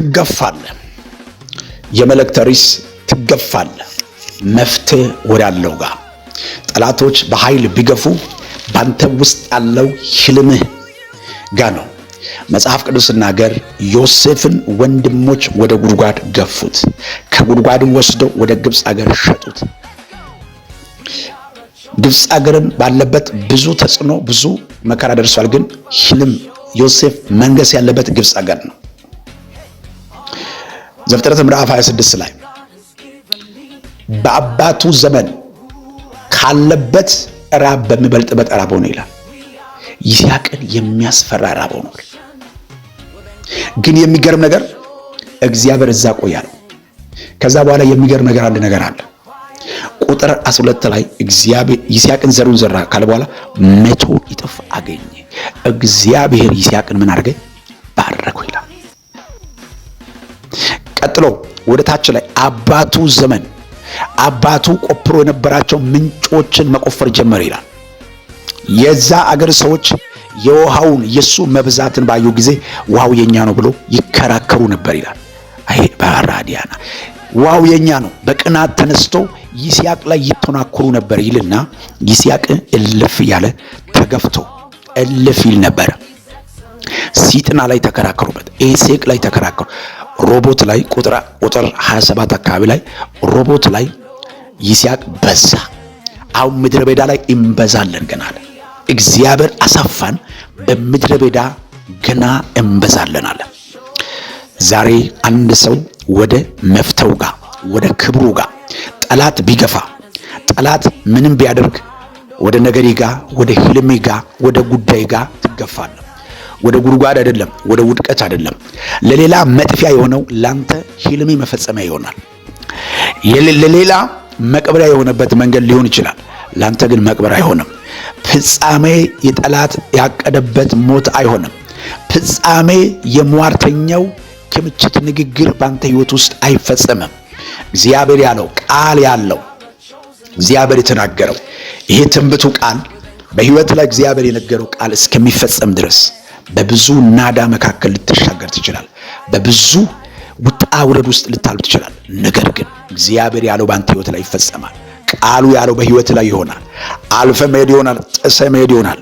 ትገፋለህ። የመልእክት ርዕስ ትገፋለህ። መፍትሄ ወዳለው ጋር ጠላቶች በኃይል ቢገፉ ባንተ ውስጥ ያለው ህልምህ ጋር ነው። መጽሐፍ ቅዱስ ሲናገር ዮሴፍን ወንድሞች ወደ ጉድጓድ ገፉት፣ ከጉድጓድም ወስደው ወደ ግብፅ አገር ሸጡት። ግብፅ አገርን ባለበት ብዙ ተጽዕኖ ብዙ መከራ ደርሷል። ግን ህልም ዮሴፍ መንገስ ያለበት ግብፅ አገር ነው። ዘፍጥረት ምዕራፍ 26 ላይ በአባቱ ዘመን ካለበት ራብ በሚበልጥበት ራብ ሆነ ይላል። ይስሐቅን የሚያስፈራ ራብ ሆነ። ግን የሚገርም ነገር እግዚአብሔር እዛ ቆያለው። ከዛ በኋላ የሚገርም ነገር አንድ ነገር አለ። ቁጥር 12 ላይ እግዚአብሔር ይስሐቅን ዘሩን ዘራ ካለ በኋላ 100 እጥፍ አገኘ። እግዚአብሔር ይስሐቅን ምን አደረገ? ባረከው ይላል። ቀጥሎ ወደ ታች ላይ አባቱ ዘመን አባቱ ቆፍሮ የነበራቸው ምንጮችን መቆፈር ጀመረ ይላል። የዛ አገር ሰዎች የውሃውን የሱ መብዛትን ባዩ ጊዜ ውሃው የኛ ነው ብሎ ይከራከሩ ነበር ይላል። አይ ባራዲያና ውሃው የኛ ነው በቅናት ተነስቶ ይስሐቅ ላይ ይተናኮሩ ነበር ይልና ይስሐቅ እልፍ ያለ ተገፍቶ እልፍ ይል ነበር። ሲጥና ላይ ተከራከሩበት፣ ኤሴቅ ላይ ተከራከሩ። ሮቦት ላይ ቁጥር 27 አካባቢ ላይ ሮቦት ላይ ይስሐቅ በዛ። አሁን ምድረ በዳ ላይ እንበዛለን ገና አለ እግዚአብሔር። አሳፋን በምድረ በዳ ገና እንበዛለን አለ። ዛሬ አንድ ሰው ወደ መፍተው ጋር ወደ ክብሩ ጋር ጠላት ቢገፋ ጠላት ምንም ቢያደርግ ወደ ነገሪ ጋር ወደ ህልሜ ጋር ወደ ጉዳይ ጋር ትገፋለህ። ወደ ጉድጓድ አይደለም፣ ወደ ውድቀት አይደለም። ለሌላ መጥፊያ የሆነው ላንተ ህልሜ መፈጸሚያ ይሆናል። ለሌላ መቅበሪያ የሆነበት መንገድ ሊሆን ይችላል፣ ላንተ ግን መቅበሪያ አይሆንም። ፍጻሜ የጠላት ያቀደበት ሞት አይሆንም። ፍጻሜ የሟርተኛው ክምችት ንግግር ባንተ ህይወት ውስጥ አይፈጸምም። እግዚአብሔር ያለው ቃል ያለው እግዚአብሔር የተናገረው ይሄ ትንቢቱ ቃል በህይወት ላይ እግዚአብሔር የነገረው ቃል እስከሚፈጸም ድረስ በብዙ ናዳ መካከል ልትሻገር ትችላል። በብዙ ውጣ ውረድ ውስጥ ልታልፍ ትችላል። ነገር ግን እግዚአብሔር ያለው ባንተ ህይወት ላይ ይፈጸማል። ቃሉ ያለው በህይወት ላይ ይሆናል። አልፈ መሄድ ይሆናል። ጥሰ መሄድ ይሆናል።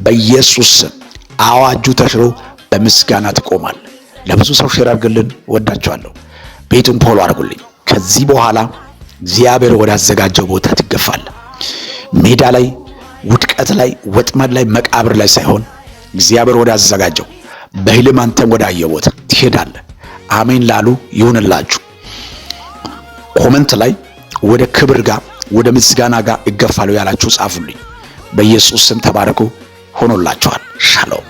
በኢየሱስ ስም አዋጁ ተሽሮ በምስጋና ትቆማል። ለብዙ ሰው ሼር አድርግልን። ወዳቸዋለሁ። ቤቱን ፎሎ አድርጉልኝ። ከዚህ በኋላ እግዚአብሔር ወደ አዘጋጀው ቦታ ትገፋለህ። ሜዳ ላይ፣ ውድቀት ላይ፣ ወጥመድ ላይ፣ መቃብር ላይ ሳይሆን እግዚአብሔር ወደ አዘጋጀው በህልም አንተም ወደ አየው ቦታ ትሄዳለህ። አሜን ላሉ ይሁንላችሁ። ኮሜንት ላይ ወደ ክብር ጋር ወደ ምስጋና ጋር እገፋለሁ ያላችሁ ጻፉልኝ። በኢየሱስ ስም ተባረኩ። ሆኖላችኋል። ሻሎም